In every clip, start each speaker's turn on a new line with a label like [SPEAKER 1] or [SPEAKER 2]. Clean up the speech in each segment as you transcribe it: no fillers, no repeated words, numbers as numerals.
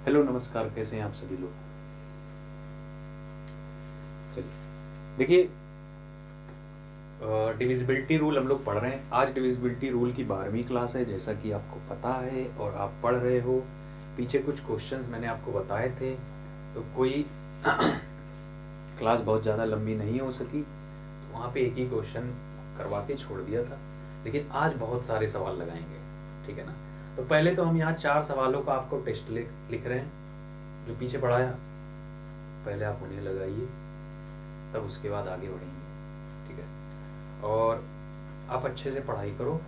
[SPEAKER 1] Hello नमस्कार, कैसे हैं आप सभी लोग। चलिए देखिए, डिविजिबिलिटी रूल हम लोग पढ़ रहे हैं। आज डिविजिबिलिटी रूल की 12वीं क्लास है, जैसा कि आपको पता है और आप पढ़ रहे हो। पीछे कुछ क्वेश्चंस मैंने आपको बताए थे, तो कोई क्लास बहुत ज़्यादा लंबी नहीं हो सकी, तो वहाँ पे एक ही क्वेश्चन करवा के छोड़ दिया था। लेकिन आज बहुत सारे सवाल लगाएंगे, ठीक है ना। तो पहले तो हम यहाँ 4 सवालों का आपको टेस्ट लिख रहे हैं, जो पीछे पढ़ाया पहले आप उन्हें लगाइए, तब उसके बाद आगे बढ़ेंगे, ठीक है। और आप अच्छे से पढ़ाई करो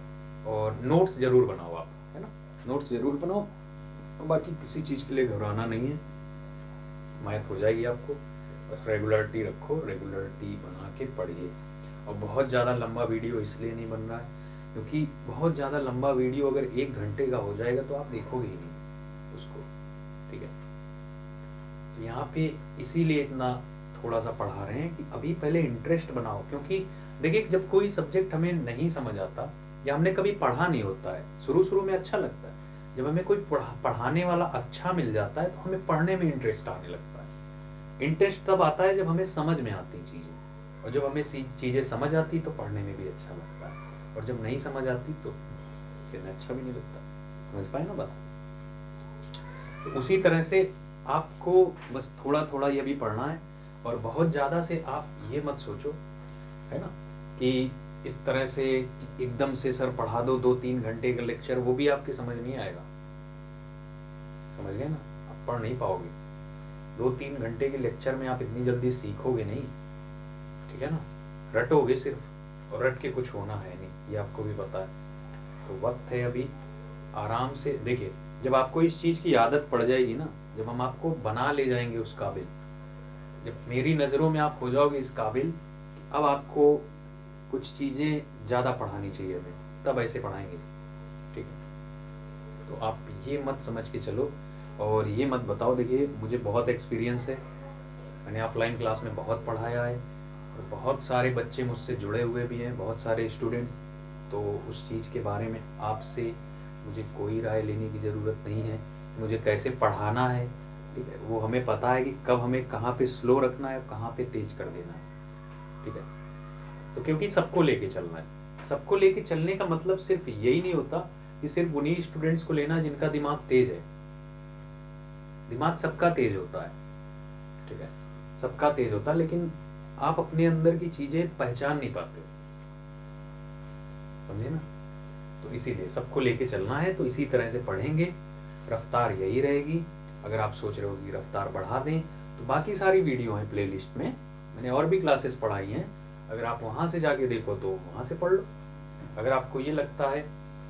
[SPEAKER 1] और नोट्स ज़रूर बनाओ आप, है ना। नोट्स ज़रूर बनाओ, और बाकी किसी चीज़ के लिए घबराना नहीं है, मैथ हो जाएगी आपको। बस रेगुलरिटी रखो, रेगुलरिटी बना के पढ़िए। और बहुत ज़्यादा लंबा वीडियो इसलिए नहीं बन रहा है क्योंकि बहुत ज़्यादा लंबा वीडियो अगर 1 घंटे का हो जाएगा तो आप देखोगे ही नहीं उसको, ठीक है। तो यहाँ पे इसीलिए इतना थोड़ा सा पढ़ा रहे हैं कि अभी पहले इंटरेस्ट बनाओ। क्योंकि देखिए, जब कोई सब्जेक्ट हमें नहीं समझ आता या हमने कभी पढ़ा नहीं होता है, शुरू शुरू में अच्छा लगता है। जब हमें कोई पढ़ाने वाला अच्छा मिल जाता है तो हमें पढ़ने में इंटरेस्ट आने लगता है। इंटरेस्ट तब आता है जब हमें समझ में आती चीज़ें, और जब हमें चीज़ें समझ आती तो पढ़ने में भी अच्छा लगता है, और जब नहीं समझ आती तो फिर अच्छा भी नहीं लगता। समझ पाए ना बात। तो उसी तरह से आपको बस थोड़ा थोड़ा ये भी पढ़ना है, और बहुत ज़्यादा से आप ये मत सोचो, है ना, कि इस तरह से एकदम से सर पढ़ा दो 2-3 घंटे का लेक्चर, वो भी आपके समझ नहीं आएगा। समझ गए ना, आप पढ़ नहीं पाओगे 2-3 घंटे के लेक्चर में, आप इतनी जल्दी सीखोगे नहीं, ठीक है ना। रटोगे सिर्फ, और रट के कुछ होना है नहीं, ये आपको भी पता है। तो वक्त है अभी, आराम से देखिए। जब आपको इस चीज़ की आदत पड़ जाएगी ना, जब हम आपको बना ले जाएंगे उस काबिल, जब मेरी नज़रों में आप हो जाओगे इस काबिल, अब आपको कुछ चीज़ें ज़्यादा पढ़ानी चाहिए हमें, तब ऐसे पढ़ाएंगे, ठीक है। तो आप ये मत समझ के चलो, और ये मत बताओ। देखिए, मुझे बहुत एक्सपीरियंस है, मैंने ऑफलाइन क्लास में बहुत पढ़ाया है, और बहुत सारे बच्चे मुझसे जुड़े हुए भी हैं, बहुत सारे स्टूडेंट्स। तो उस चीज़ के बारे में आपसे मुझे कोई राय लेने की ज़रूरत नहीं है। मुझे कैसे पढ़ाना है, ठीक है, वो हमें पता है कि कब हमें कहाँ पे स्लो रखना है और कहाँ पे तेज कर देना है, ठीक है। तो क्योंकि सबको लेके चलना है, सबको लेके चलने का मतलब सिर्फ यही नहीं होता कि सिर्फ उन्हीं स्टूडेंट्स को लेना जिनका दिमाग तेज है। दिमाग सबका तेज होता है, ठीक है, सबका तेज होता है, लेकिन आप अपने अंदर की चीजें पहचान नहीं पाते हो, समझे ना। तो इसीलिए सबको लेके चलना है, तो इसी तरह से पढ़ेंगे, रफ्तार यही रहेगी। अगर आप सोच रहे हो कि रफ्तार बढ़ा दें, तो बाकी सारी वीडियो हैं प्लेलिस्ट में, मैंने और भी क्लासेस पढ़ाई हैं, अगर आप वहाँ से जाके देखो तो वहाँ से पढ़ लो। अगर आपको ये लगता है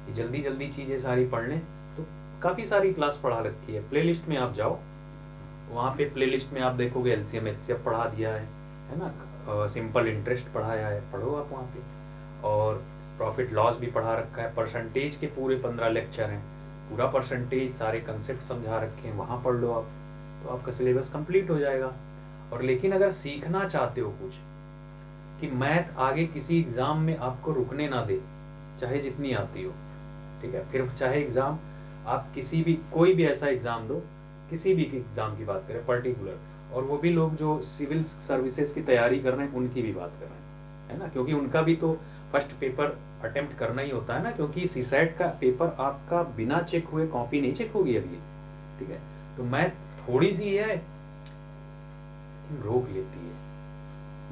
[SPEAKER 1] कि जल्दी जल्दी चीज़ें सारी पढ़ लें, तो काफ़ी सारी क्लास पढ़ा रखी है, प्लेलिस्ट में आप जाओ, वहाँ पे प्लेलिस्ट में आप देखोगे एलसीएम एचसीएफ पढ़ा दिया है ना, सिंपल इंटरेस्ट पढ़ाया है, पढ़ो आप वहाँ पे। और प्रॉफिट लॉस भी पढ़ा रखा है, परसेंटेज के पूरे 15 लेक्चर हैं, पूरा परसेंटेज सारे कंसेप्ट समझा रखे हैं, वहाँ पढ़ लो आप, तो आपका सिलेबस कंप्लीट हो जाएगा। और लेकिन अगर सीखना चाहते हो कुछ, कि मैथ आगे किसी एग्ज़ाम में आपको रुकने ना दे, चाहे जितनी आती हो, ठीक है, फिर चाहे एग्ज़ाम आप किसी भी कोई भी ऐसा एग्ज़ाम दो, किसी भी एग्ज़ाम की बात करें पर्टिकुलर, और वो भी लोग जो सिविल सर्विसेज की तैयारी कर रहे हैं उनकी भी बात कर रहे हैं, है ना, क्योंकि उनका भी तो फर्स्ट पेपर अटेम्प्ट करना ही होता है ना, क्योंकि सीसैट का पेपर आपका बिना चेक हुए कॉपी नहीं चेक होगी अगली, ठीक है। तो मैथ थोड़ी सी है, रोक लेती है,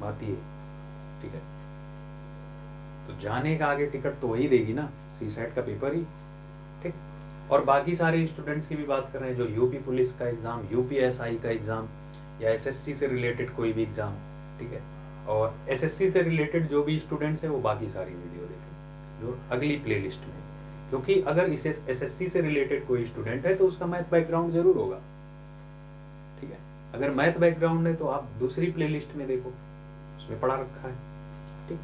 [SPEAKER 1] बात ये, ठीक है। तो जाने का आगे टिकट तो वही देगी ना, सीसैट का पेपर ही, ठीक। और बाकी सारे स्टूडेंट्स की भी बात कर रहे हैं, जो यूपी पुलिस का एग्ज़ाम, यूपीएसआई का एग्ज़ाम, या एसएससी से रिलेटेड कोई भी एग्ज़ाम, ठीक है। और एसएससी से रिलेटेड जो भी स्टूडेंट्स हैं वो बाकी सारी वीडियो देखें जो अगली प्लेलिस्ट में, क्योंकि अगर इसे एसएससी से रिलेटेड कोई स्टूडेंट है तो उसका मैथ बैकग्राउंड जरूर होगा, ठीक है। अगर मैथ बैकग्राउंड है तो आप दूसरी प्लेलिस्ट में देखो, उसमें पढ़ा रखा है, ठीक।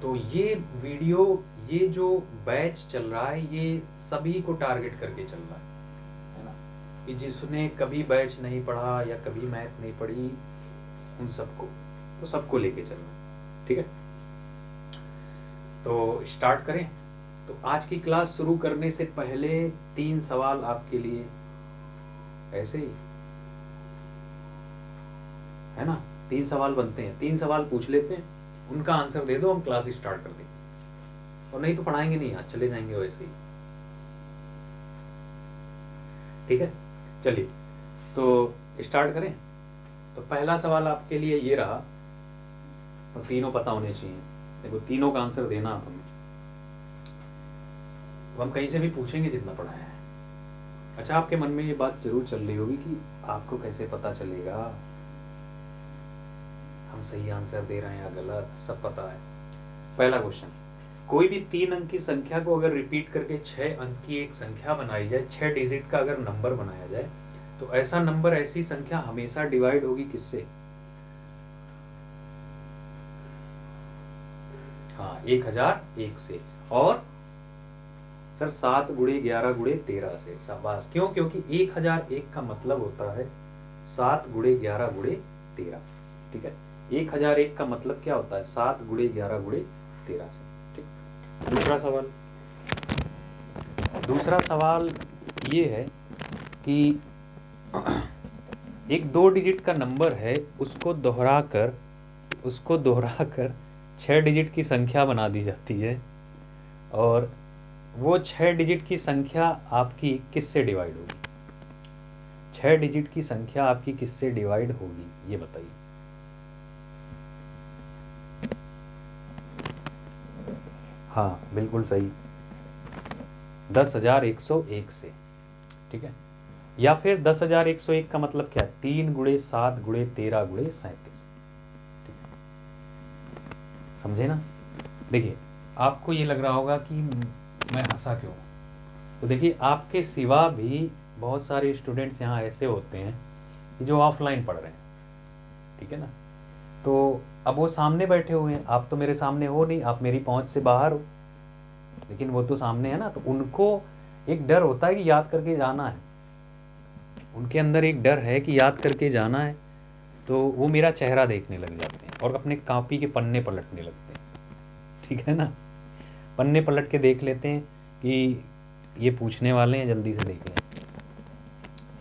[SPEAKER 1] तो ये वीडियो, ये जो बैच चल रहा है, ये सभी को टारगेट करके चल रहा है ना, कि जिसने कभी बैच नहीं पढ़ा या कभी मैथ नहीं पढ़ी, उन सबको, तो सबको लेके चलना, ठीक है। तो स्टार्ट करें। तो आज की क्लास शुरू करने से पहले 3 सवाल आपके लिए ऐसे ही है ना। 3 सवाल बनते हैं, 3 सवाल पूछ लेते हैं, उनका आंसर दे दो, हम क्लास स्टार्ट कर देंगे, और नहीं तो पढ़ाएंगे नहीं, आज चले जाएंगे वैसे ही। ठीक है, चलिए तो स्टार्ट करें। तो पहला सवाल आपके लिए ये रहा, और तीनों पता होने चाहिए। देखो तीनों का आंसर देना आप हमें, हम कहीं से भी पूछेंगे जितना पढ़ाया है। अच्छा, आपके मन में ये बात जरूर चल रही होगी कि आपको कैसे पता चलेगा हम सही आंसर दे रहे हैं या गलत, सब पता है। पहला क्वेश्चन, कोई भी 3 अंक की संख्या को अगर रिपीट करके 6 अंक की एक संख्या बनाई जाए, 6 डिजिट का अगर नंबर बनाया जाए, तो ऐसा नंबर, ऐसी संख्या हमेशा डिवाइड होगी किससे? हाँ, 1001 से। और सर 7 गुणे 11 गुणे 13 से। शाबाश। क्यों? क्योंकि 1001 का मतलब होता है 7 गुणे 11 गुणे 13। ठीक है, 1001 का मतलब क्या होता है? 7 गुणे 11 गुणे 13 से। ठीक। दूसरा सवाल ये है कि एक 2 डिजिट का नंबर है, उसको दोहराकर 6 डिजिट की संख्या बना दी जाती है, और वो 6 डिजिट की संख्या आपकी किससे डिवाइड होगी? 6 डिजिट की संख्या आपकी किससे डिवाइड होगी, ये बताइए। हाँ बिल्कुल सही, 10,101 से। ठीक है, या फिर 10,101 का मतलब क्या है? 3 गुणे 7 गुणे 13 गुणे 37। ठीक है, समझे ना? देखिए, आपको ये लग रहा होगा कि मैं हंसा क्यों, तो देखिए आपके सिवा भी बहुत सारे स्टूडेंट्स यहाँ ऐसे होते हैं कि जो ऑफलाइन पढ़ रहे हैं। ठीक है ना, तो अब वो सामने बैठे हुए हैं, आप तो मेरे सामने हो नहीं, आप मेरी पहुंच से बाहर हो, लेकिन वो तो सामने है ना। तो उनको एक डर होता है कि याद करके जाना है, उनके अंदर एक डर है कि याद करके जाना है, तो वो मेरा चेहरा देखने लग जाते हैं और अपने कॉपी के पन्ने पलटने लगते हैं। ठीक है ना, पन्ने पलट के देख लेते हैं कि ये पूछने वाले हैं, जल्दी से देख लें।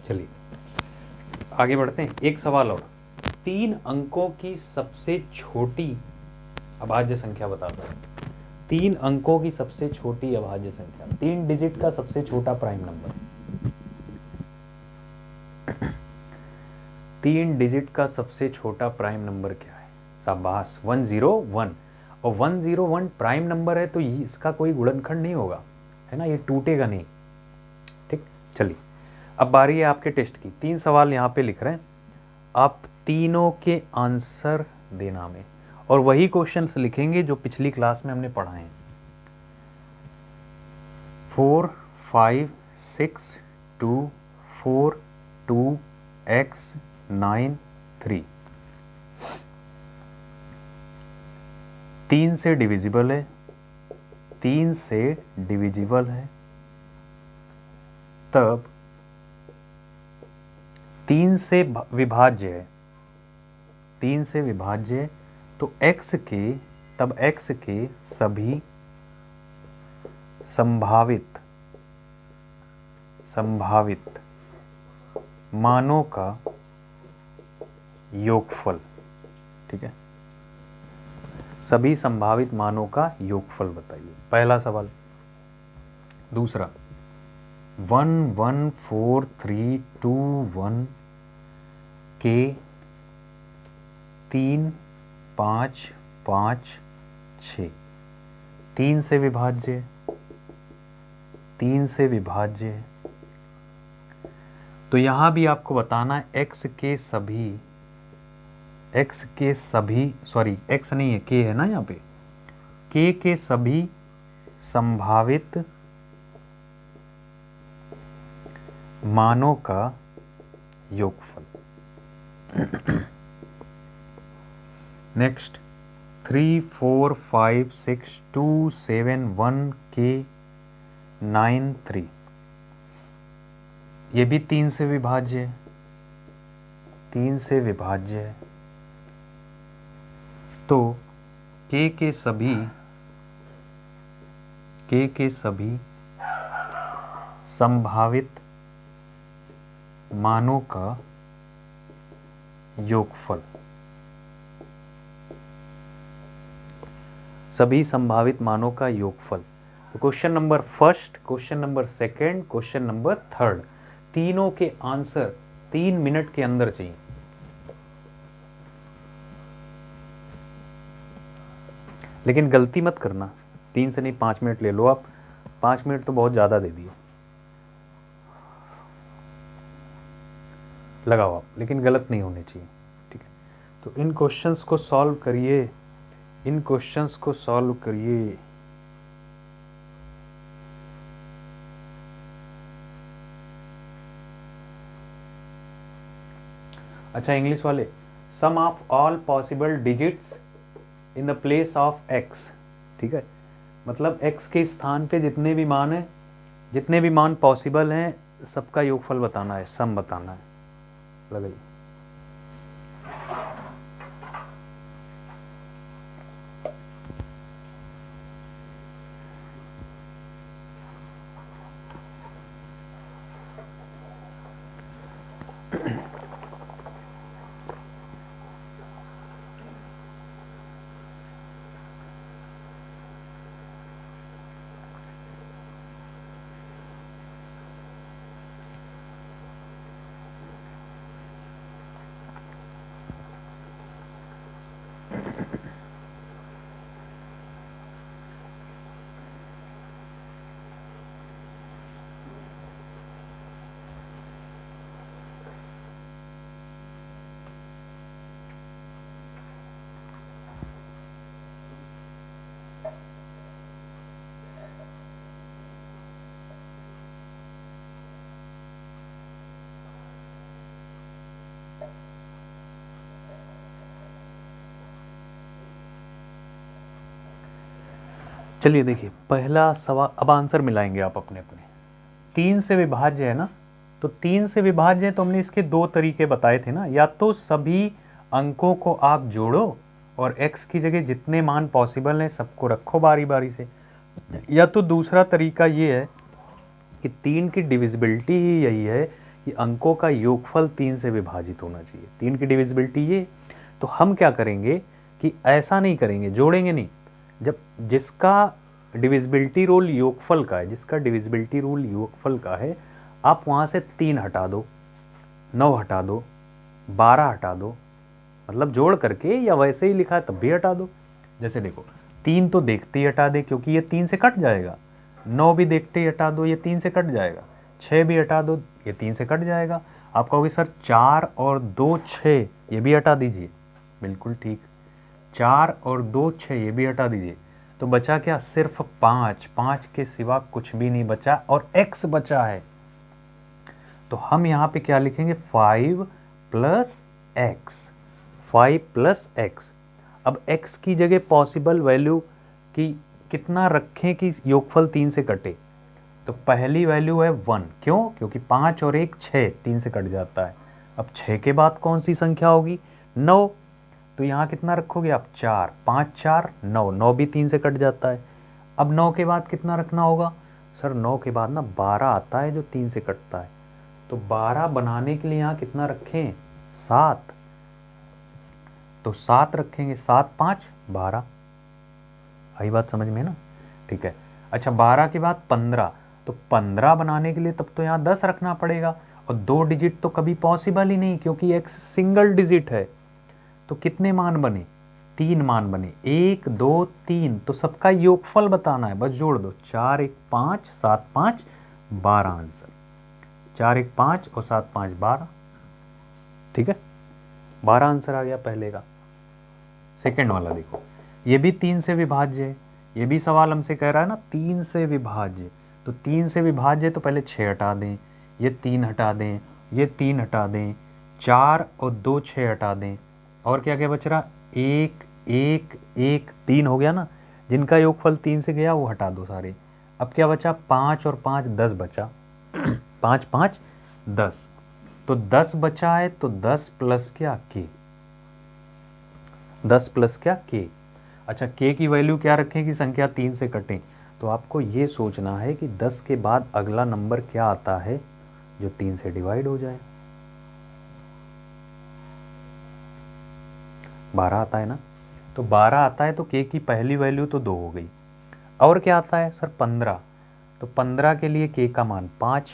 [SPEAKER 1] चलिए आगे बढ़ते हैं, एक सवाल और। 3 अंकों की सबसे छोटी अभाज्य संख्या बताता है। 3 अंकों की सबसे छोटी अभाज्य संख्या, 3 डिजिट का सबसे छोटा प्राइम नंबर। 3 डिजिट का सबसे छोटा प्राइम नंबर क्या है? शाबाश, 101। और 101 प्राइम नंबर है, तो इसका कोई गुणनखंड नहीं होगा, है ना, ये टूटेगा नहीं। ठीक, चलिए अब बारी है आपके टेस्ट की। 3 सवाल यहाँ पे लिख रहे हैं, आप तीनों के आंसर देना हमें, और वही क्वेश्चंस लिखेंगे जो पिछली क्लास में हमने पढ़ाए हैं। 4 5 6 2 4 2 x 9 3। 3 से डिविजिबल है, 3 से डिविजिबल है, तब 3 से विभाज्य है, 3 से विभाज्य है, तो x के, तब x के सभी संभावित मानों का योगफल। ठीक है, सभी संभावित मानों का योगफल बताइए, पहला सवाल। दूसरा, 1 1 4 3 2 1 के 3 5 5 6। 3 से विभाज्य है, 3 से विभाज्य है, तो यहां भी आपको बताना है x के सभी, सॉरी x नहीं है, k है ना यहाँ पे, k के सभी संभावित मानों का योगफल। नेक्स्ट, 3 4 5 6 2 7 1 के 9 3। ये भी 3 से विभाज्य है, 3 से विभाज्य है, तो k के सभी संभावित मानों का योगफल, सभी संभावित मानों का योगफल। तो question number first, question number second, question number third, तीनों के आंसर 3 मिनट के अंदर चाहिए। लेकिन गलती मत करना, 3 से नहीं 5 मिनट ले लो आप, 5 मिनट तो बहुत ज़्यादा दे दिए, लगाओ आप, लेकिन गलत नहीं होने चाहिए, ठीक है। तो इन क्वेश्चंस को सॉल्व करिए, इन क्वेश्चंस को सॉल्व करिए। अच्छा इंग्लिश वाले, sum of all possible digits in the place of x, ठीक है, मतलब x के स्थान पे जितने भी मान हैं, जितने भी मान पॉसिबल हैं, सबका योगफल बताना है, सम बताना है। लगाइए। चलिए देखिए, पहला सवाल, अब आंसर मिलाएंगे आप अपने अपने। 3 से विभाज्य है ना, तो 3 से विभाज्य है, तो हमने इसके 2 तरीके बताए थे ना, या तो सभी अंकों को आप जोड़ो और x की जगह जितने मान पॉसिबल हैं सबको रखो बारी बारी से, या तो दूसरा तरीका ये है कि 3 की डिविजिबिलिटी ही यही है कि अंकों का योगफल 3 से विभाजित होना चाहिए। 3 की डिविजिबिलिटी ये, तो हम क्या करेंगे कि ऐसा नहीं करेंगे, जोड़ेंगे नहीं, जब जिसका डिविजिबिलिटी रूल योगफल का है, जिसका डिविजिबिलिटी रूल योगफल का है, आप वहाँ से 3 हटा दो, 9 हटा दो, 12 हटा दो, मतलब जोड़ करके, या वैसे ही लिखा है तब भी हटा दो। जैसे देखो, 3 तो देखते ही हटा दे क्योंकि ये 3 से कट जाएगा, 9 भी देखते ही हटा दो, ये 3 से कट जाएगा, 6 भी हटा दो, ये 3 से कट जाएगा। आप कहोगे सर 4 और 2 6, ये भी हटा दीजिए, बिल्कुल ठीक, 4 और 2 6, ये भी हटा दीजिए, तो बचा क्या, सिर्फ 5, 5 के सिवा कुछ भी नहीं बचा, और x बचा है, तो हम यहाँ पे क्या लिखेंगे, 5 प्लस एक्स, 5 प्लस एक्स। अब x की जगह पॉसिबल वैल्यू की कितना रखें कि योगफल 3 से कटे, तो पहली वैल्यू है 1, क्यों, क्योंकि 5 और 1 6, 3 से कट जाता है। अब 6 के बाद कौन सी संख्या होगी, 9, तो यहाँ कितना रखोगे आप, 4, 5 4 9, 9 भी 3 से कट जाता है। अब 9 के बाद कितना रखना होगा, सर 9 के बाद ना 12 आता है जो 3 से कटता है, तो 12 बनाने के लिए यहाँ कितना रखें, 7, तो 7 रखेंगे, 7 5 12, आई बात समझ में ना, ठीक है। अच्छा 12 के बाद 15, तो 15 बनाने के लिए तब तो यहाँ 10 रखना पड़ेगा, और 2 डिजिट तो कभी पॉसिबल ही नहीं क्योंकि x सिंगल डिजिट है, तो कितने मान बने, 3 मान बने, 1 2 3, तो सबका योगफल बताना है, बस जोड़ दो, 4 1 5 7 5 12 आंसर, 4 1 5 और 7 5 12, ठीक है, 12 आंसर आ गया पहले का। सेकंड वाला देखो, ये भी 3 से विभाज्य है, ये भी सवाल हमसे कह रहा है ना 3 से विभाज्य, तो 3 से विभाज्य तो पहले 6 हटा दें, ये 3 हटा दें, ये 3 हटा दें, 4 और 2 6 हटा दें, और क्या क्या बच रहा, 1 1 1 3 हो गया ना, जिनका योगफल 3 से गया वो हटा दो सारे। अब क्या बचा, 5 और 5 10 बचा, 5 5 10, तो 10 बचा है, तो 10 प्लस क्या, के, 10 प्लस क्या, के। अच्छा के की वैल्यू क्या रखें कि संख्या 3 से कटे, तो आपको ये सोचना है कि 10 के बाद अगला नंबर क्या आता है जो 3 से डिवाइड हो जाए, 12 आता है ना, तो 12 आता है तो k की पहली वैल्यू तो 2 हो गई। और क्या आता है सर 15, तो 15 के लिए k का मान 5,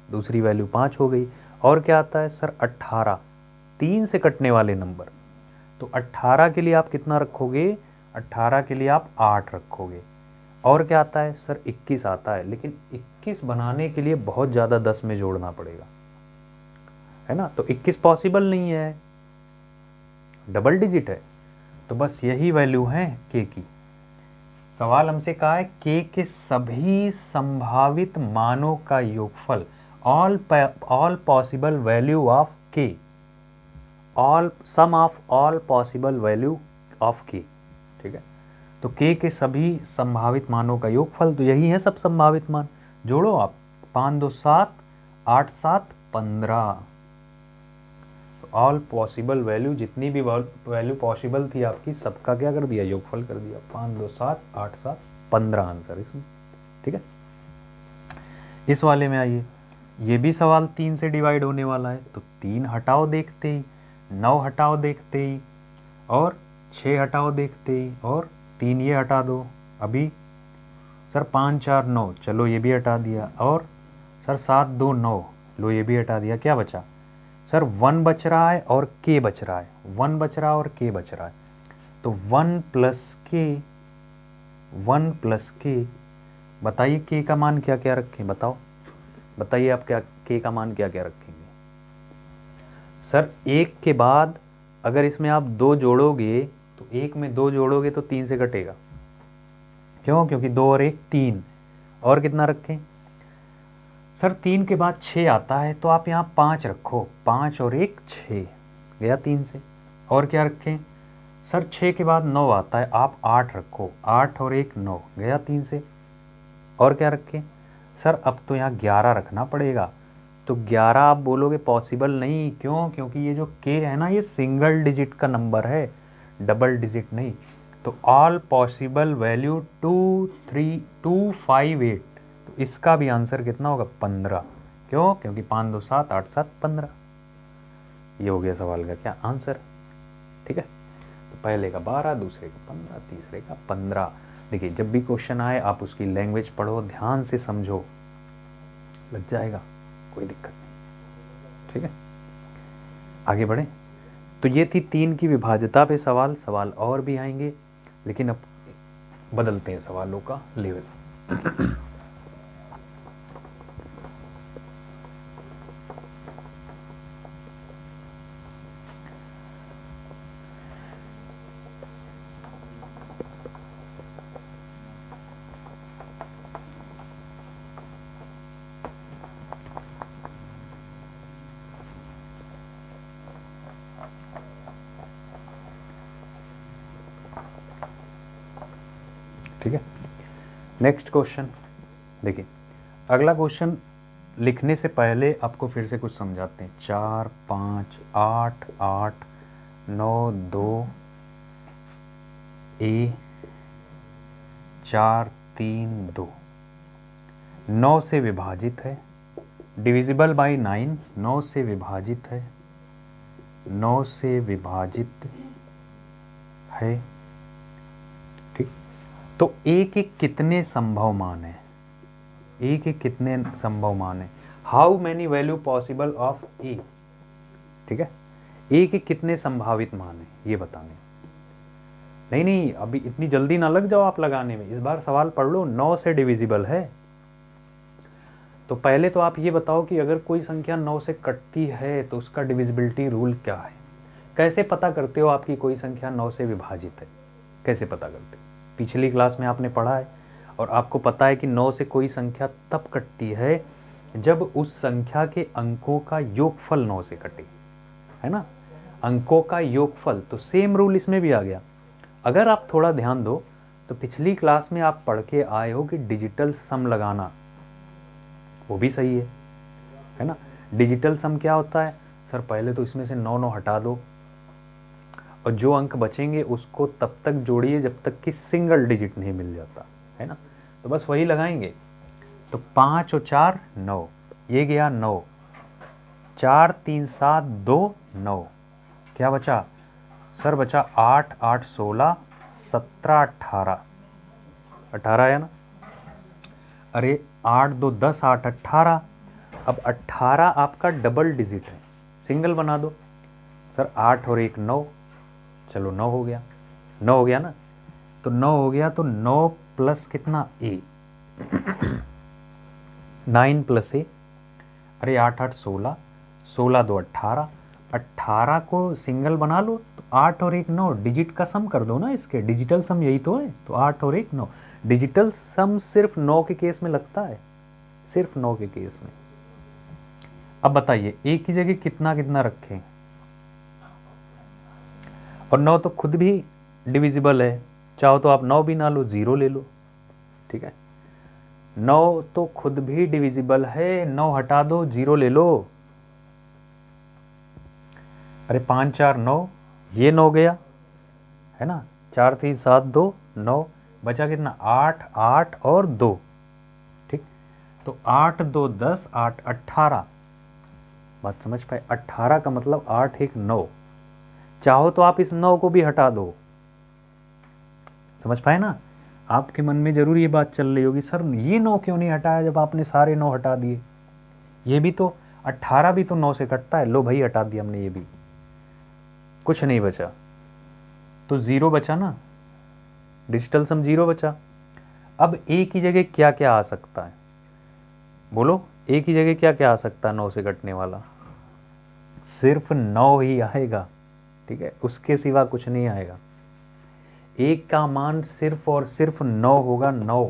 [SPEAKER 1] दूसरी वैल्यू 5 हो गई। और क्या आता है सर 18, 3 से कटने वाले नंबर, तो 18 के लिए आप कितना रखोगे, 18 के लिए आप 8 रखोगे। और क्या आता है सर 21 आता है, लेकिन 21 बनाने के लिए बहुत ज़्यादा 10 में जोड़ना पड़ेगा, है ना, तो 21 पॉसिबल नहीं है, डबल डिजिट है। तो बस यही वैल्यू है k की। सवाल हमसे कहा है k के सभी संभावित मानों का योगफल, all possible value of k, all sum of all possible value of k, ठीक है। तो k के सभी संभावित मानों का योगफल, तो यही है सब संभावित मान। जोड़ो आप, 5 2 7, 8 7 15। ऑल पॉसिबल वैल्यू, जितनी भी वैल्यू पॉसिबल थी आपकी, सबका क्या कर दिया, योगफल कर दिया। 5 2 7 8 7 15 आंसर इसमें, ठीक है। इस वाले में आइए, ये भी सवाल 3 से डिवाइड होने वाला है, तो 3 हटाओ देखते ही, 9 हटाओ देखते ही, और 6 हटाओ देखते ही, और 3 ये हटा दो। अभी सर 5 4 9, चलो ये भी हटा दिया। और सर 7 2 9, लो ये भी हटा दिया। क्या बचा सर 1 बच रहा है और k बच रहा है, 1 बच रहा है और k बच रहा है। तो 1 प्लस k, बताइए k का मान क्या क्या रखें, बताओ, बताइए आप क्या k का मान क्या क्या रखेंगे। सर 1 के बाद अगर इसमें आप 2 जोड़ोगे, तो 1 में 2 जोड़ोगे तो 3 से कटेगा, क्यों, क्योंकि 2 और 1 3। और कितना रखें सर, 3 के बाद 6 आता है, तो आप यहाँ 5 रखो, 5 और 1 6, गया 3 से। और क्या रखें सर, 6 के बाद 9 आता है, आप 8 रखो, 8 और 1 9, गया 3 से। और क्या रखें सर, अब तो यहाँ 11 रखना पड़ेगा, तो 11 आप बोलोगे पॉसिबल नहीं, क्यों, क्योंकि ये जो k है ना, ये सिंगल डिजिट का नंबर है, डबल डिजिट नहीं। तो ऑल पॉसिबल वैल्यू 2 3 2 5 8, तो इसका भी आंसर कितना होगा 15, क्यों, क्योंकि 5 2 7 8 7 15। ये हो गया सवाल का क्या आंसर, ठीक है। तो पहले का 12, दूसरे का 15, तीसरे का 15। देखिए जब भी क्वेश्चन आए आप उसकी लैंग्वेज पढ़ो, ध्यान से समझो, लग जाएगा, कोई दिक्कत नहीं, ठीक है। आगे बढ़े, तो ये थी 3 की विभाज्यता पे सवाल और भी आएंगे, लेकिन अब बदलते हैं सवालों का लेवल। ठीक है, नेक्स्ट क्वेश्चन देखिए। अगला क्वेश्चन लिखने से पहले आपको फिर से कुछ समझाते हैं। 4 5 8 8 9 2 ए 4 3 2, 9 से विभाजित है, डिविजिबल बाई 9, 9 से विभाजित है, 9 से विभाजित है, ठीक। तो a के कितने संभव मान है, a के कितने संभव मान है, how many value possible of a, ठीक है। a के कितने संभावित मान है ये बताने। नहीं अभी इतनी जल्दी ना लग जाओ आप लगाने में, इस बार सवाल पढ़ लो। 9 से डिविजिबल है, तो पहले तो आप ये बताओ कि अगर कोई संख्या 9 से कटती है तो उसका डिविजिबिलिटी रूल क्या है। कैसे पता करते हो आपकी कोई संख्या 9 से विभाजित है, कैसे पता करते हो, पिछली क्लास में आपने पढ़ा है, और आपको पता है कि 9 से कोई संख्या तब कटती है जब उस संख्या के अंकों का योगफल 9 से कटे, है ना, अंकों का योगफल। तो सेम रूल इसमें भी आ गया। अगर आप थोड़ा ध्यान दो तो पिछली क्लास में आप पढ़ के आए हो कि डिजिटल सम लगाना, वो भी सही है ना। डिजिटल सम क्या होता है सर, पहले तो इसमें से 9 9 हटा दो, और जो अंक बचेंगे उसको तब तक जोड़िए जब तक कि सिंगल डिजिट नहीं मिल जाता, है ना। तो बस वही लगाएंगे। तो 5 और 4 9, ये गया 9, 4 3 7 2 9, क्या बचा सर बचा 8 8 16 17 18 18 है ना। अरे 8 2 10 8 18। अब 18 आपका डबल डिजिट है, सिंगल बना दो। सर 8 और 1 9, चलो 9 हो गया, 9 हो गया ना। तो 9 हो गया तो 9 प्लस कितना ए 9 प्लस ए, अरे 8 8 16, 16 2 18, 18 को सिंगल बना लो तो 8 और 1 9, डिजिट का सम कर दो ना, इसके डिजिटल सम यही तो है। तो 8 और 1 9, डिजिटल सम सिर्फ 9 के केस में लगता है, सिर्फ 9 के केस में। अब बताइए एक ही जगह कितना कितना रखें, और 9 तो खुद भी डिविजिबल है, चाहो तो आप 9 भी ना लो, 0 ले लो, ठीक है। 9 तो खुद भी डिविजिबल है, 9 हटा दो, 0 ले लो। अरे 5 4 9, ये 9 गया है ना, 4 3 7 2 9, बचा कितना 8 8 और 2, ठीक। तो 8 2 10 8 18, बात समझ पाए। 18 का मतलब 8 1 9, चाहो तो आप इस 9 को भी हटा दो, समझ पाए ना। आपके मन में जरूर ये बात चल रही होगी, सर ये 9 क्यों नहीं हटाया जब आपने सारे 9 हटा दिए। ये भी तो 18 भी तो 9 से कटता है, लो भाई हटा दिया हमने, ये भी कुछ नहीं बचा, तो 0 बचा ना, डिजिटल सम 0 बचा। अब एक ही जगह क्या क्या आ सकता है, बोलो एक ही जगह क्या क्या आ सकता है 9 से कटने वाला, सिर्फ 9 ही आएगा, ठीक है, उसके सिवा कुछ नहीं आएगा। एक का मान सिर्फ और सिर्फ 9 होगा, 9।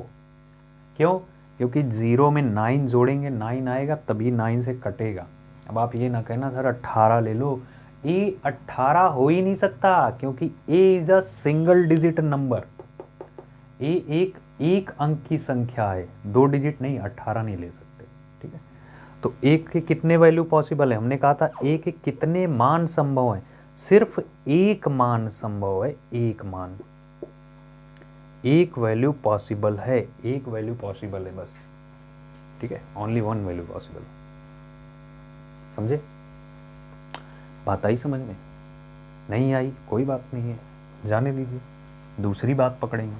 [SPEAKER 1] क्यों? क्योंकि 0 में 9 जोड़ेंगे 9 आएगा, तभी 9 से कटेगा। अब आप ये ना कहना सर 18 ले लो, ए 18 हो ही नहीं सकता, क्योंकि A is a single digit number. A एक अंक की संख्या है, 2 डिजिट नहीं, 18 नहीं ले सकते, ठीक है। तो एक के कितने वैल्यू पॉसिबल है, हमने कहा था एक के कितने मान संभव है, सिर्फ एक मान संभव है, एक मान, एक वैल्यू पॉसिबल है, एक वैल्यू पॉसिबल है बस, ठीक है, ओनली वन वैल्यू पॉसिबल। समझे? बात आई समझ में? नहीं आई कोई बात नहीं है, जाने दीजिए, दूसरी बात पकड़ेंगे,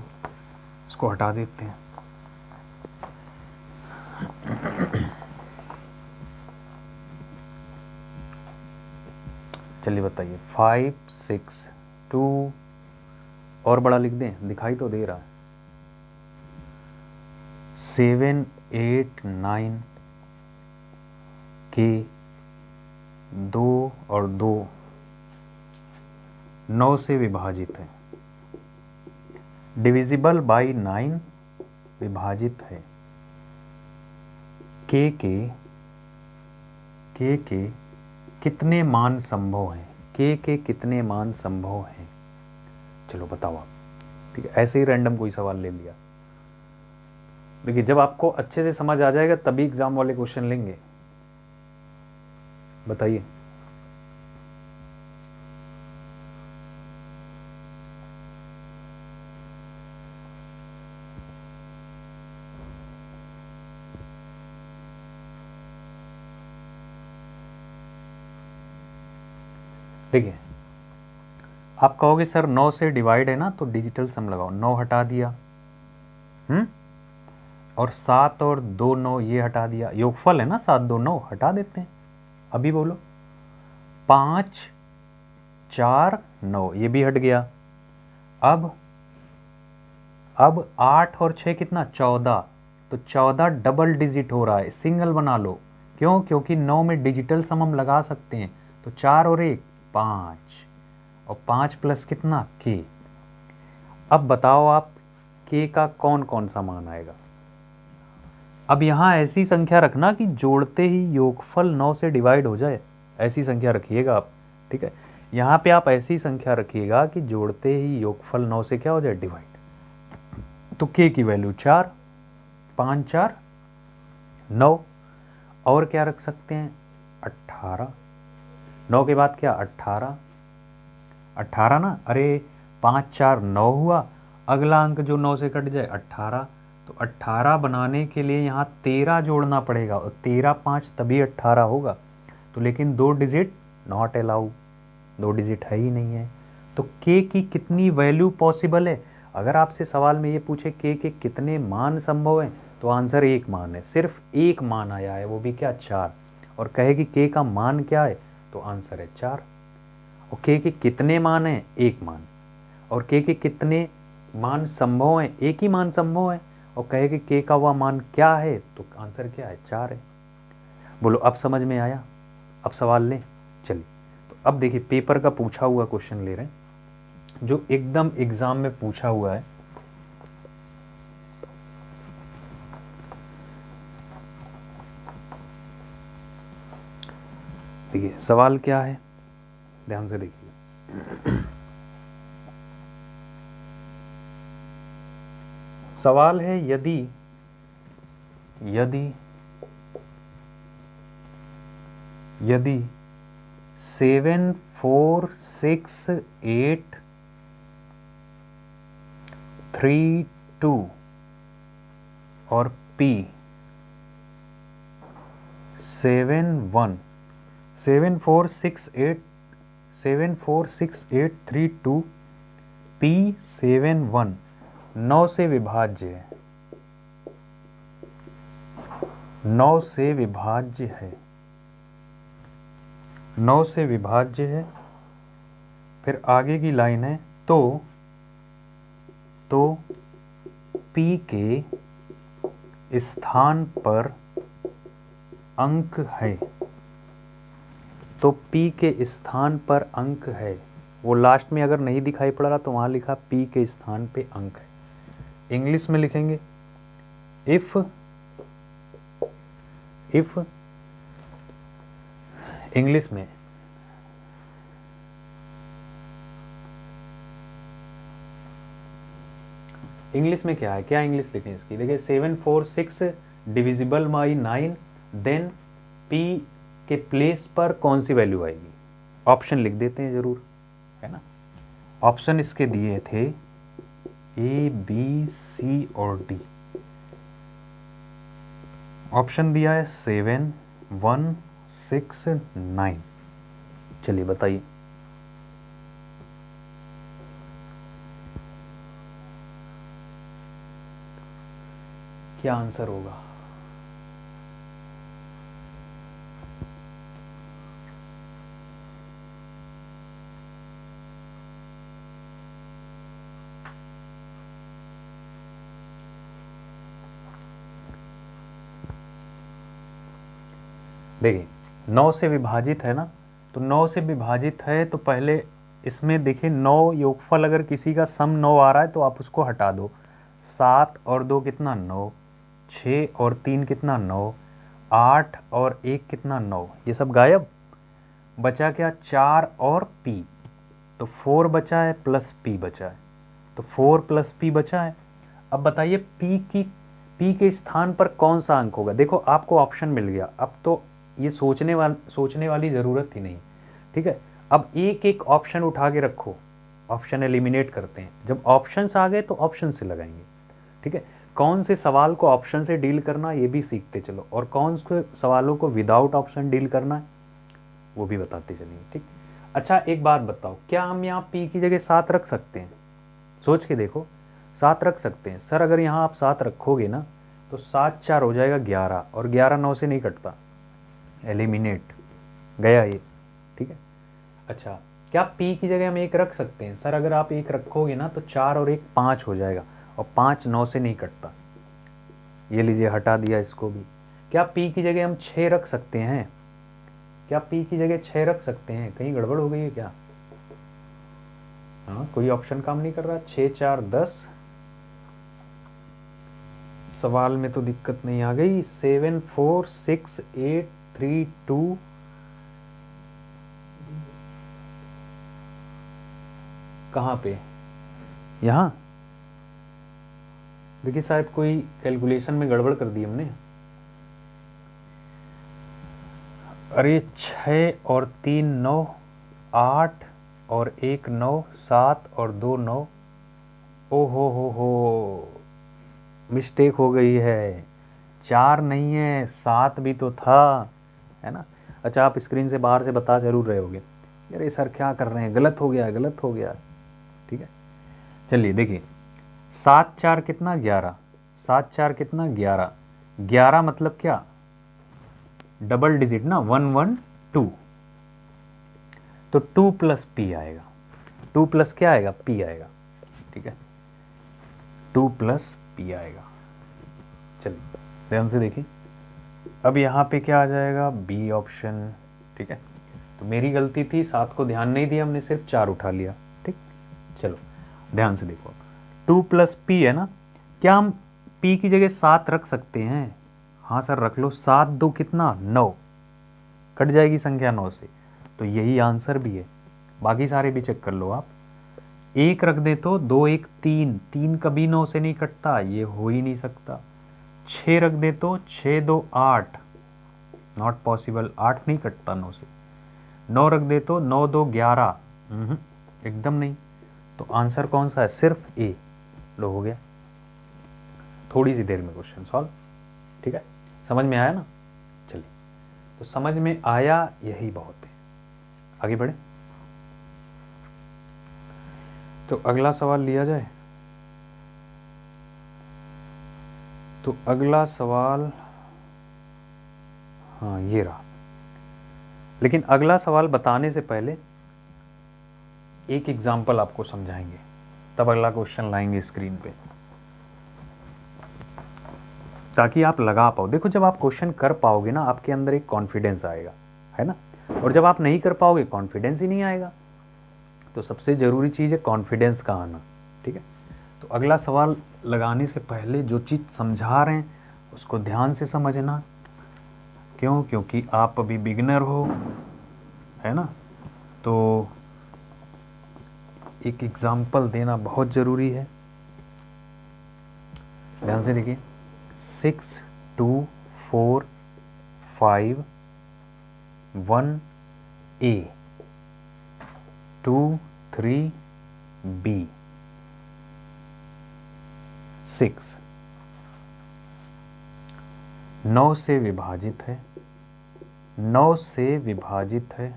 [SPEAKER 1] इसको हटा देते हैं। चलिए बताइए 5 6 2, और बड़ा लिख दें, दिखाई तो दे रहा है, 7 8 9 के 2 और 2 9 से विभाजित है, डिविजिबल बाई 9, विभाजित है, के कितने मान संभव हैं, के कितने मान संभव हैं, चलो बताओ आप, ठीक है। ऐसे ही रैंडम कोई सवाल ले लिया, देखिए जब आपको अच्छे से समझ आ जाएगा तभी एग्जाम वाले क्वेश्चन लेंगे। बताइए देखिए, आप कहोगे सर 9 से डिवाइड है ना, तो डिजिटल सम लगाओ, 9 हटा दिया, और 7 और 2 9 ये हटा दिया, योगफल है ना 7 2 9, हटा देते हैं। अभी बोलो 5 4 9, ये भी हट गया। अब 8 और 6 कितना 14, तो 14 डबल डिजिट हो रहा है, सिंगल बना लो। क्यों? क्योंकि 9 में डिजिटल सम हम लगा सकते हैं, तो 4 और 1 5, और 5 प्लस कितना के। अब बताओ आप के का कौन कौन सा मान आएगा। अब यहां ऐसी संख्या रखना कि जोड़ते ही योगफल 9 से डिवाइड हो जाए, ऐसी संख्या रखिएगा आप, ठीक है। यहां पे आप ऐसी संख्या रखिएगा कि जोड़ते ही योगफल 9 से क्या हो जाए, डिवाइड। तो के की वैल्यू 4, 5 4 9, और क्या रख सकते हैं 18, 9 के बाद क्या 18 18 ना, अरे 5 4 9 हुआ, अगला अंक जो 9 से कट जाए 18, तो 18 बनाने के लिए यहाँ 13 जोड़ना पड़ेगा, और 13 5 तभी 18 होगा, तो लेकिन 2 डिजिट नॉट अलाउ, 2 डिजिट है ही नहीं है, तो तो k की कितनी वैल्यू पॉसिबल है? अगर आपसे सवाल में ये पूछे k के कितने मान संभव हैं तो आंसर एक मान है, सिर्फ एक मान आया है, वो भी क्या 4। और कहे कि k का मान क्या है तो आंसर है 4। और k के कितने मान हैं? एक मान। और k के कितने मान संभव हैं? एक ही मान संभव है। और कहे कि k का वह मान क्या है तो आंसर क्या है? 4 है। बोलो अब समझ में आया? अब सवाल लें। चलिए तो अब देखिए पेपर का पूछा हुआ क्वेश्चन ले रहे हैं जो एकदम एग्जाम में पूछा हुआ है। देखिए सवाल क्या है, ध्यान से देखिए। सवाल है यदि 7 4 6 8 3 2 और P 7 1 7 4 6 8 7 4 6 8 3 2 P 7 1 9 से विभाज्य है, 9 से विभाज्य है, 9 से विभाज्य है। फिर आगे की लाइन है तो P के स्थान पर अंक है, तो P के स्थान पर अंक है। वो लास्ट में अगर नहीं दिखाई पड़ रहा तो वहां लिखा P के स्थान पे अंक है। इंग्लिश में लिखेंगे इफ इंग्लिश में क्या है, क्या इंग्लिश लिखें इसकी? देखिए 7 4 6 डिविजिबल बाई 9, देन P के प्लेस पर कौन सी वैल्यू आएगी? ऑप्शन लिख देते हैं जरूर, है ना। ऑप्शन इसके दिए थे A B C और D। ऑप्शन दिया है 7 1 6 9। चलिए बताइए क्या आंसर होगा? देखिए 9 से विभाजित है ना, तो 9 से विभाजित है तो पहले इसमें देखिए 9 योगफल अगर किसी का सम 9 आ रहा है तो आप उसको हटा दो। 7 और 2 कितना 9, 6 और 3 कितना 9, 8 और 1 कितना 9, ये सब गायब। बचा क्या? 4 और P, तो 4 बचा है प्लस P बचा है, तो 4 प्लस P बचा है। अब बताइए P के स्थान पर कौन सा अंक होगा? देखो आपको ऑप्शन मिल गया, अब तो ये सोचने वाली ज़रूरत ही नहीं, ठीक है। अब एक एक ऑप्शन उठा के रखो, ऑप्शन एलिमिनेट करते हैं। जब ऑप्शंस आ गए तो ऑप्शन से लगाएंगे, ठीक है। कौन से सवाल को ऑप्शन से डील करना ये भी सीखते चलो, और कौन से सवालों को विदाउट ऑप्शन डील करना है वो भी बताते चलेंगे, ठीक। अच्छा एक बात बताओ, क्या हम यहाँ P की जगह 7 रख सकते हैं? सोच के देखो, 7 रख सकते हैं सर। अगर यहाँ आप 7 रखोगे ना तो 7 4 हो जाएगा 11, और 11 9 से नहीं कटता, एलिमिनेट गया ये, ठीक है। अच्छा क्या P की जगह हम 1 रख सकते हैं? सर अगर आप 1 रखोगे ना तो 4 और 1 5 हो जाएगा, और 5 9 से नहीं कटता, ये लीजिए हटा दिया इसको भी। क्या P की जगह हम 6 रख सकते हैं? क्या P की जगह 6 रख सकते हैं? कहीं गड़बड़ हो गई है क्या? हाँ कोई ऑप्शन काम नहीं कर रहा। 6 4 10, सवाल में तो दिक्कत नहीं आ गई। 7 4 6 8 3 2, कहाँ पे? यहाँ देखिए शायद कोई कैलकुलेशन में गड़बड़ कर दी हमने। अरे 6 और 3 9, 8 और 1 9, 7 और 2 9, ओ हो मिस्टेक हो गई है। 4 नहीं है, 7 भी तो था, है ना। अच्छा आप स्क्रीन से बाहर से बता जरूर रहे होगे, अरे सर क्या कर रहे हैं, गलत हो गया, गलत हो गया। ठीक है, चलिए देखिए 7 4 कितना 11, 7 4 कितना 11, 11 मतलब क्या डबल डिजिट ना 1 1 2, तो 2 प्लस पी आएगा, 2 प्लस क्या आएगा पी आएगा, ठीक है 2 प्लस पी आएगा। चलिए ध्यान से देखिए, अब यहाँ पे क्या आ जाएगा बी ऑप्शन, ठीक है, तो मेरी गलती थी 7 को ध्यान नहीं दिया, हमने सिर्फ 4 उठा लिया, ठीक। चलो ध्यान से देखो 2 प्लस पी है ना, क्या हम पी की जगह 7 रख सकते हैं? हाँ सर रख लो, 7 2 कितना 9, कट जाएगी संख्या 9 से, तो यही आंसर भी है। बाकी सारे भी चेक कर लो आप, 1 रख दे तो 2 1 3, 3 कभी 9 से नहीं कटता, ये हो ही नहीं सकता। 6 रख दे तो 6 2 8, नॉट पॉसिबल, 8 नहीं कटता 9 से। 9 रख दे तो 9 2 11, एकदम नहीं। तो आंसर कौन सा है? सिर्फ ए। लो हो गया, थोड़ी सी देर में क्वेश्चन सॉल्व, ठीक है, समझ में आया ना? चलिए, तो समझ में आया यही बहुत है, आगे बढ़े। तो अगला सवाल लिया जाए, तो अगला सवाल हाँ ये रहा, लेकिन अगला सवाल बताने से पहले एक एग्जाम्पल आपको समझाएंगे, तब अगला क्वेश्चन लाएंगे स्क्रीन पे, ताकि आप लगा पाओ। देखो जब आप क्वेश्चन कर पाओगे ना, आपके अंदर एक कॉन्फिडेंस आएगा, है ना, और जब आप नहीं कर पाओगे कॉन्फिडेंस ही नहीं आएगा। तो सबसे जरूरी चीज़ है कॉन्फिडेंस का आना, ठीक है। तो अगला सवाल लगाने से पहले जो चीज़ समझा रहे हैं उसको ध्यान से समझना, क्यों? क्योंकि आप अभी बिगिनर हो, है ना, तो एक एग्जाम्पल देना बहुत ज़रूरी है। ध्यान से देखिए, 6 2 4 5 1 ए 2 3 बी 6 9 से विभाजित है, 9 से विभाजित है,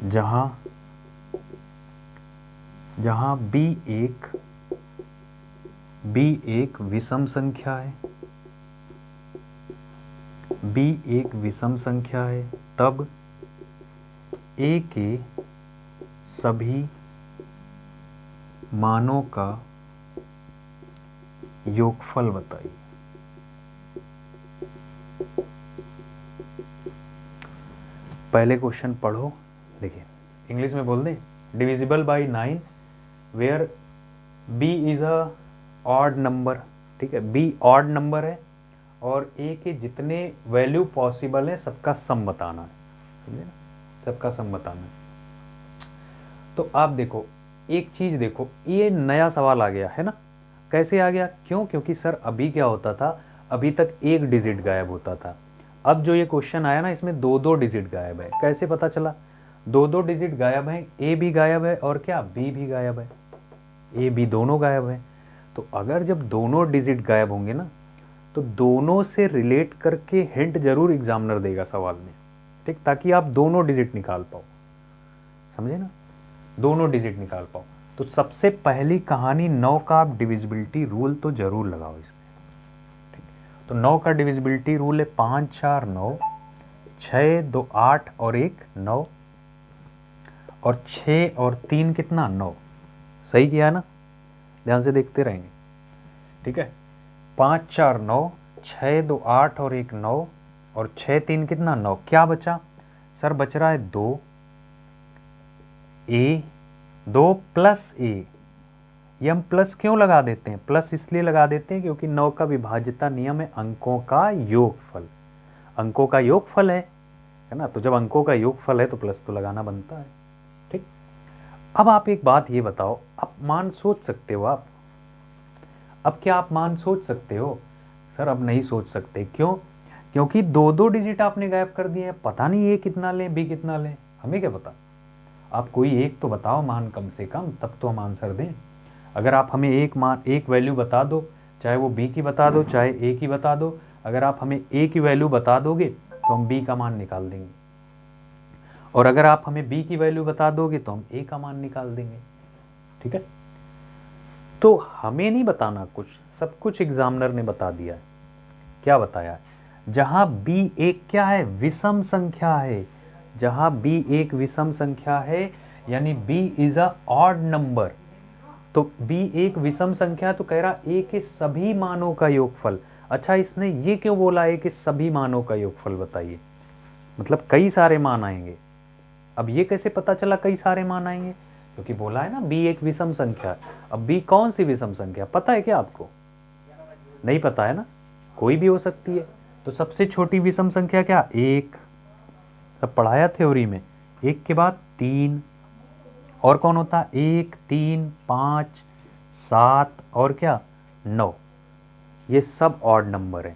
[SPEAKER 1] जहां बी एक विषम संख्या है, बी एक विषम संख्या है, तब ए के सभी मानों का योगफल बताइए। पहले क्वेश्चन पढ़ो, देखिए इंग्लिश में बोल दें, divisible by 9 where B is a odd number, ठीक है, बी ऑड नंबर है और ए के जितने वैल्यू पॉसिबल है सबका सम बताना है, समझे ना, सबका सम बताना है। तो आप देखो एक चीज देखो, ये नया सवाल आ गया है ना, कैसे आ गया? क्यों? क्योंकि सर अभी क्या होता था, अभी तक एक डिजिट गायब होता था, अब जो ये क्वेश्चन आया ना इसमें 2 डिजिट गायब है। कैसे पता चला? 2 डिजिट गायब है, ए भी गायब है और क्या बी भी गायब है, ए बी दोनों गायब है। तो अगर जब दोनों डिजिट गायब होंगे ना, तो दोनों से रिलेट करके हिंट जरूर एग्जामिनर देगा सवाल में, ठीक, ताकि आप दोनों डिजिट निकाल पाओ, समझे ना, दोनों डिजिट निकाल पाओ। तो सबसे पहली कहानी 9 का आप डिविजिबिलिटी रूल तो जरूर लगाओ इसमें, ठीक। तो 9 का डिविजिबिलिटी रूल है 5 4 9, 6 2 8 और 1 9, और 6 और 3 कितना 9, सही किया ना, ध्यान से देखते रहेंगे, ठीक है। 5 4 9, 6 2 8 और 1 9, और 6 3 कितना 9, क्या बचा सर? बच रहा है 2 ए, 2 प्लस ए। ये हम प्लस क्यों लगा देते हैं? प्लस इसलिए लगा देते हैं क्योंकि 9 का विभाज्यता नियम है अंकों का योगफल, अंकों का योगफल है ना, तो जब अंकों का योगफल है तो प्लस तो लगाना बनता है, ठीक। अब आप एक बात ये बताओ, आप मान सोच सकते हो आप? अब क्या आप मान सोच सकते हो? सर अब नहीं सोच सकते, क्यों? क्योंकि 2 डिजिट आपने गायब कर दिए हैं, पता नहीं ए कितना लें बी कितना लें, हमें क्या पता। आप कोई एक तो बताओ मान कम से कम, तब तो हम आंसर दें। अगर आप हमें एक वैल्यू बता दो, चाहे वो बी की बता दो चाहे ए की बता दो, अगर आप हमें ए की वैल्यू बता दोगे तो हम बी का मान निकाल देंगे। और अगर आप हमें b की वैल्यू बता दोगे तो हम a का मान निकाल देंगे। ठीक है, तो हमें नहीं बताना कुछ, सब कुछ एग्जामिनर ने बता दिया है। क्या बताया है? जहां b एक क्या है, विषम संख्या है, जहां b एक विषम संख्या है यानी b is a odd number, तो b एक विषम संख्या तो कह रहा a के सभी मानों का योगफल। अच्छा, इसने ये क्यों बोला है कि सभी मानों का योगफल बताइए, मतलब कई सारे मान आएंगे। अब ये कैसे पता चला कई सारे मान आएंगे? क्योंकि बोला है ना b एक विषम संख्या। अब b कौन सी विषम संख्या पता है क्या आपको? नहीं पता है ना, कोई भी हो सकती है। तो सबसे छोटी विषम संख्या क्या? एक, सब पढ़ाया थ्योरी में। एक के बाद 3, और कौन होता? 1, 3, 5, 7 और क्या? 9। ये सब ऑड नंबर है।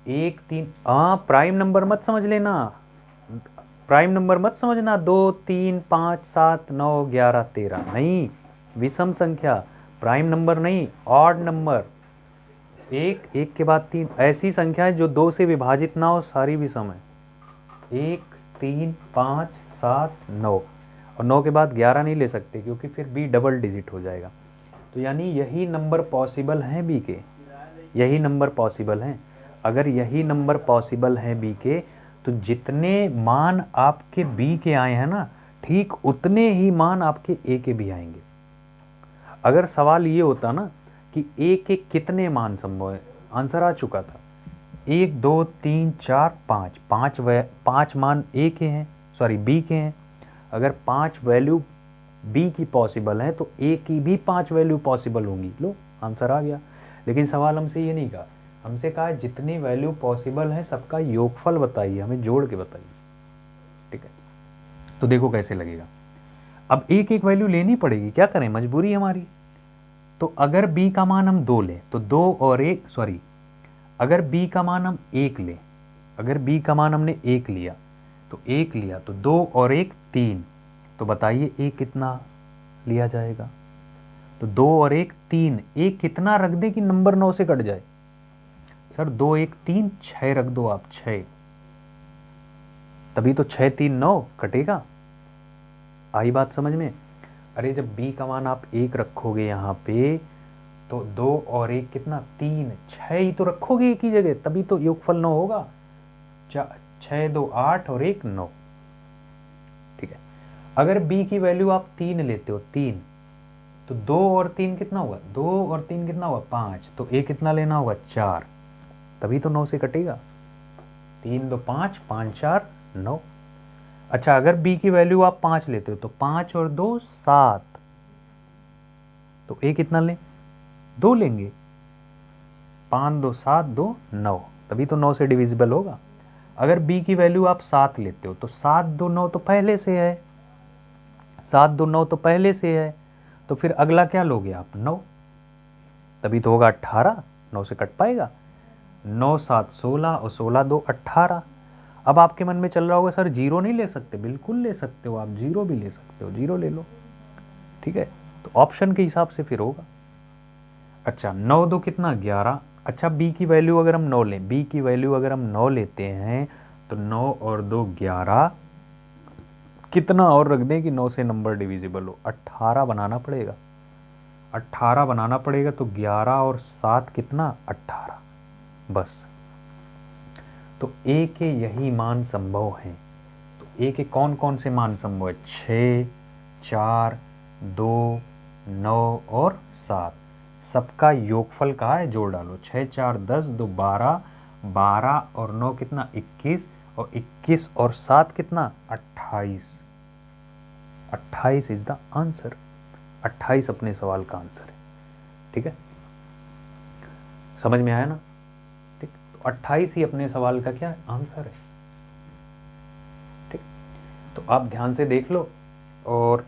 [SPEAKER 1] 1, 3, प्राइम नंबर मत समझ लेना, प्राइम नंबर मत समझना। 2, 3, 5, 7, 9, 11, 13 नहीं, विषम संख्या, प्राइम नंबर नहीं, ऑड नंबर। एक, एक के बाद 3, ऐसी संख्याएं जो 2 से विभाजित ना हो सारी विषम है। 1, 3, 5, 7, 9, और 9 के बाद 11 नहीं ले सकते क्योंकि फिर बी डबल डिजिट हो जाएगा। तो यानी यही नंबर पॉसिबल हैं बी के, यही नंबर पॉसिबल हैं। अगर यही नंबर पॉसिबल हैं बी के, तो जितने मान आपके बी के आए हैं ना, ठीक उतने ही मान आपके ए के भी आएंगे। अगर सवाल ये होता ना कि ए के कितने मान संभव है, आंसर आ चुका था। 1, 2, 3, 4, 5, 5 मान ए के हैं, सॉरी बी के हैं। अगर 5 वैल्यू बी की पॉसिबल है तो ए की भी 5 वैल्यू पॉसिबल होंगी। लो, आंसर आ गया। लेकिन सवाल हमसे ये नहीं कहा, हमसे कहा जितनी वैल्यू पॉसिबल है सबका योगफल बताइए, हमें जोड़ के बताइए। ठीक है, तो देखो कैसे लगेगा। अब एक एक वैल्यू लेनी पड़ेगी, क्या करें, मजबूरी हमारी। तो अगर b का मान हम 2 लें तो 2 और 1, सॉरी, अगर b का मान हम 1 लें, अगर b का मान हमने 1 लिया तो 1 लिया तो 2 और 1 3, तो बताइए a कितना लिया जाएगा? तो 2 और 1 3, a कितना रख दे कि नंबर 9 से कट जाए? सर 2, 1, 3, 6 रख दो आप, 6, तभी तो 6, 3, 9 कटेगा। आई बात समझ में? अरे जब b का मान आप 1 रखोगे यहाँ पे तो 2 और 1 कितना? 3, 6 ही तो रखोगे एक ही जगह, तभी तो योगफल 9 होगा। 6, 2, 8 और 1 9। ठीक है, अगर b की वैल्यू आप 3 लेते हो, 3, तो 2 और 3 कितना हुआ? 2 और 3 कितना हुआ? 5, तो a कितना लेना होगा? 4, तभी तो 9 से कटेगा। 3, 2, 5, 5, 4, 9। अच्छा, अगर b की वैल्यू आप 5 लेते हो तो 5 और 2 7, तो a कितना लें? 2 लेंगे। 5, 2, 7, 2 9, तभी तो 9 से डिविजिबल होगा। अगर b की वैल्यू आप 7 लेते हो तो 7, 2, 9 तो पहले से है, 7, 2, 9 तो पहले से है, तो फिर अगला क्या लोगे आप? 9, तभी तो होगा 18, 9 से कट पाएगा। 9, 7, 16 और 16, 2 18। अब आपके मन में चल रहा होगा सर जीरो नहीं ले सकते? बिल्कुल ले सकते हो, आप जीरो भी ले सकते हो, जीरो ले लो। ठीक है, तो ऑप्शन के हिसाब से फिर होगा। अच्छा, 9, 2 कितना? 11। अच्छा, b की वैल्यू अगर हम 9 लें, b की वैल्यू अगर हम 9 लेते हैं तो 9 और 2 11, कितना और रख दें कि 9 से नंबर डिविजिबल हो? 18 बनाना पड़ेगा, 18 बनाना पड़ेगा। तो 11 और 7 कितना? 18, बस। तो a के यही मान संभव हैं। तो a के कौन कौन से मान संभव है? 6, 4, 2, 9 और 7, सबका योगफल कहा है, जोड़ डालो। 6, 4, 10, 2 12, 12 और 9 कितना? 21, और 21 और 7 कितना? 28। 28 इज द आंसर। 28 अपने सवाल का आंसर है। ठीक है, समझ में आया ना? ठीक, तो 28 ही अपने सवाल का क्या आंसर है। ठीक, तो आप ध्यान से देख लो, और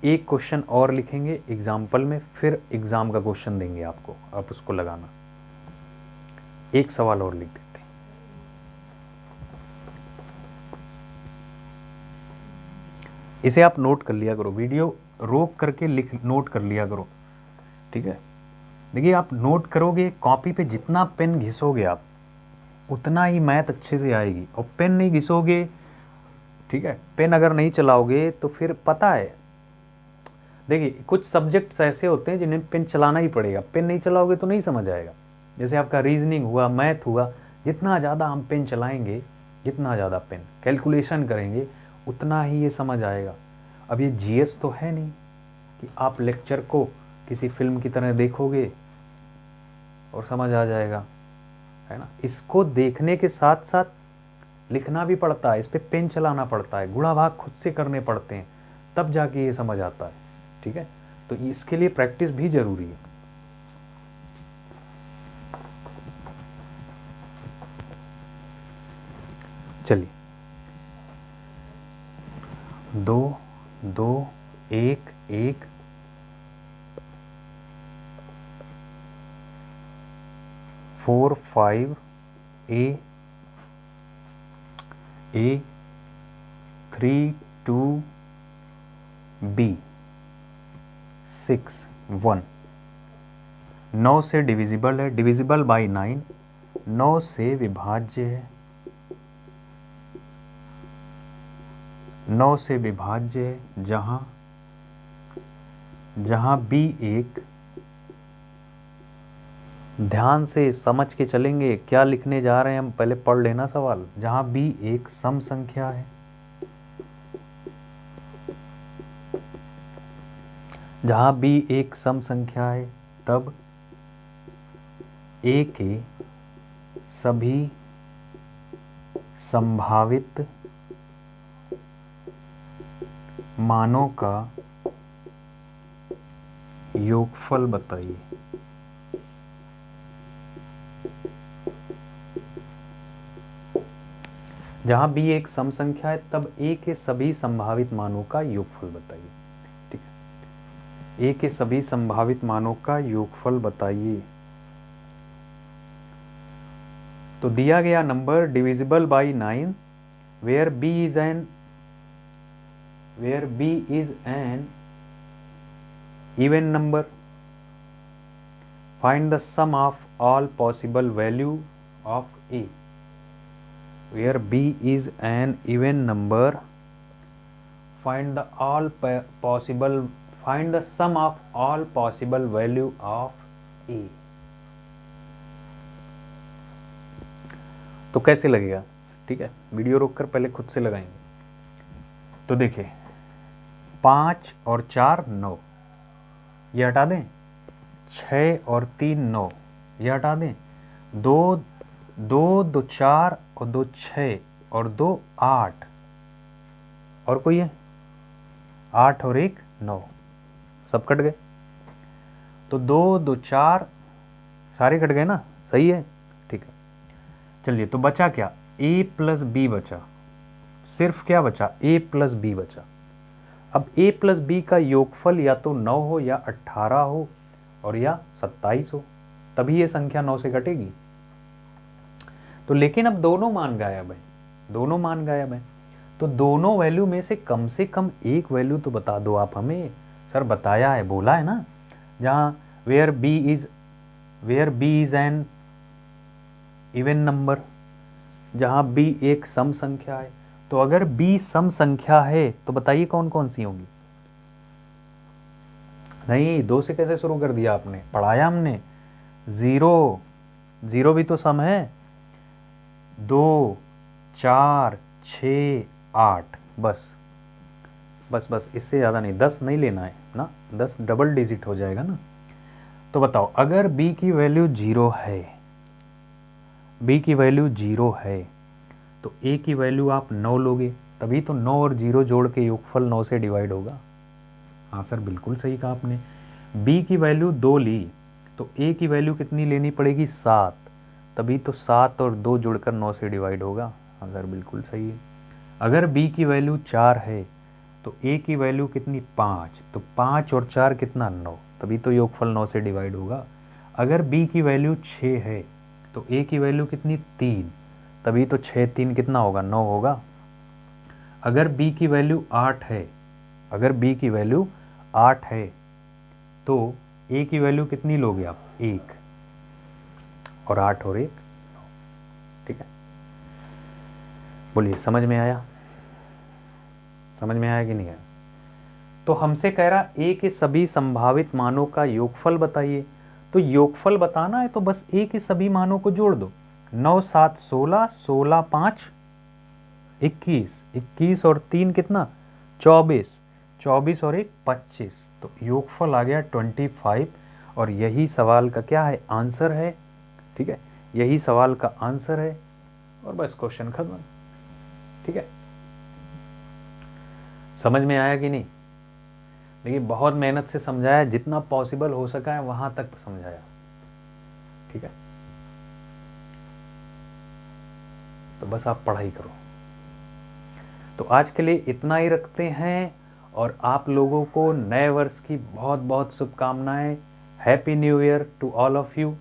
[SPEAKER 1] एक क्वेश्चन और लिखेंगे एग्जाम्पल में, फिर एग्जाम का क्वेश्चन देंगे आपको, आप उसको लगाना। एक सवाल और लिख देते हैं। इसे आप नोट कर लिया करो, वीडियो रोक करके लिख नोट कर लिया करो। ठीक है, देखिए आप नोट करोगे, कॉपी पे जितना पेन घिसोगे आप, उतना ही मैथ अच्छे से आएगी। और पेन नहीं घिसोगे ठीक है। पेन अगर नहीं चलाओगे तो फिर पता है, देखिए कुछ सब्जेक्ट्स ऐसे होते हैं जिन्हें पेन चलाना ही पड़ेगा, पेन नहीं चलाओगे तो नहीं समझ आएगा। जैसे आपका रीजनिंग हुआ, मैथ हुआ, जितना ज़्यादा हम पेन चलाएंगे, जितना ज़्यादा पेन कैलकुलेशन करेंगे, उतना ही ये समझ आएगा। अब ये जीएस तो है नहीं कि आप लेक्चर को किसी फिल्म की तरह देखोगे और समझ आ जाएगा, है ना। इसको देखने के साथ साथ लिखना भी पड़ता है, इस पर पेन चलाना पड़ता है, गुणा भाग खुद से करने पड़ते हैं, तब जाके ये समझ आता है। ठीक है, तो इसके लिए प्रैक्टिस भी जरूरी है। चलिए, 2 2 1 1 4 5 A 3 2 B 6 1। 9 से डिविजिबल है, डिविजिबल बाय 9, 9 से विभाज्य है, 9 से विभाज्य है, जहां B एक, ध्यान से समझ के चलेंगे क्या लिखने जा रहे हैं हम, पहले पढ़ लेना सवाल। जहां B एक सम संख्या है, जहां B एक सम संख्या है, तब A के सभी संभावित मानों का योगफल बताइए। जहां B एक सम संख्या है, तब A के सभी संभावित मानों का योगफल बताइए। ठीक है, A के सभी संभावित मानों का योगफल बताइए। तो दिया गया number divisible by 9, where B is an even number, find the sum of all possible value of A। where B is an even number, find the sum of all possible value of A। तो कैसे लगेगा? ठीक है, video रोककर पहले खुद से लगाएंगे। तो देखिए, 5 और 4 9, ये हटा दें। 6 और 3 9, ये हटा दें। 2 2 4 और 2 6 और 2 8, और कोई है? 8 और 1 9, सब कट गए। तो 2 2 4 सारे कट गए ना, सही है। ठीक है, चलिए, तो बचा क्या? A प्लस B बचा, सिर्फ क्या बचा? A प्लस B बचा। अब A प्लस B का योगफल या तो 9 हो या 18 हो और या 27 हो, तभी ये संख्या 9 से कटेगी। तो लेकिन अब दोनों मान गायब है, दोनों मान गायब है, तो दोनों वैल्यू में से कम एक वैल्यू तो बता दो आप हमें। सर बताया है, बोला है ना, जहां where B is an even number, जहां B एक सम संख्या है। तो अगर B सम संख्या है तो बताइए कौन कौन सी होंगी? नहीं, 2 से कैसे शुरू कर दिया आपने? पढ़ाया हमने। 0 भी तो सम है। 2 4 6 8, बस, इससे ज़्यादा नहीं। 10 नहीं लेना है ना, 10 डबल डिजिट हो जाएगा ना। तो बताओ, अगर B की वैल्यू 0 है, B की वैल्यू 0 है, तो A की वैल्यू आप 9 लोगे, तभी तो 9 और 0 जोड़ के योगफल 9 से डिवाइड होगा। हाँ सर, बिल्कुल सही कहा आपने। B की वैल्यू 2 ली, तो A की वैल्यू कितनी लेनी पड़ेगी? 7, तभी तो 7 और 2 जुड़कर 9 से डिवाइड होगा। हाँ सर, बिल्कुल सही है। अगर B की वैल्यू 4 है, तो A की वैल्यू कितनी? 5, तो 5 और 4 कितना? 9, तभी तो योगफल 9 से डिवाइड होगा। अगर B की वैल्यू 6 है, तो A की वैल्यू कितनी? 3, तभी तो 6 3 कितना होगा? 9 होगा। अगर B की वैल्यू 8 है, अगर B की वैल्यू 8 है, तो A की वैल्यू कितनी लोगे आप? 1, और 8 और 1 9। ठीक है, बोलिए, समझ में आया? समझ में आया कि नहीं आया? तो हमसे कह रहा a के सभी संभावित मानों का योगफल बताइए। तो योगफल बताना है तो बस a के सभी मानों को जोड़ दो। 9 7 16, 16 5 21, 21 और 3 कितना 24, 24 और 1 25। तो योगफल आ गया 25 और यही सवाल का क्या है, आंसर है। ठीक है, यही सवाल का आंसर है और बस क्वेश्चन खत्म। ठीक है, समझ में आया कि नहीं? देखिए बहुत मेहनत से समझाया, जितना पॉसिबल हो सका है वहां तक समझाया। ठीक है, तो बस आप पढ़ाई करो। तो आज के लिए इतना ही रखते हैं और आप लोगों को नए वर्ष की बहुत बहुत शुभकामनाएं। Happy new year to all of you.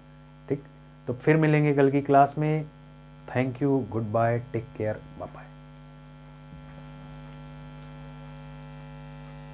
[SPEAKER 1] ठीक, तो फिर मिलेंगे कल की क्लास में। Thank you, goodbye, take care, bye bye.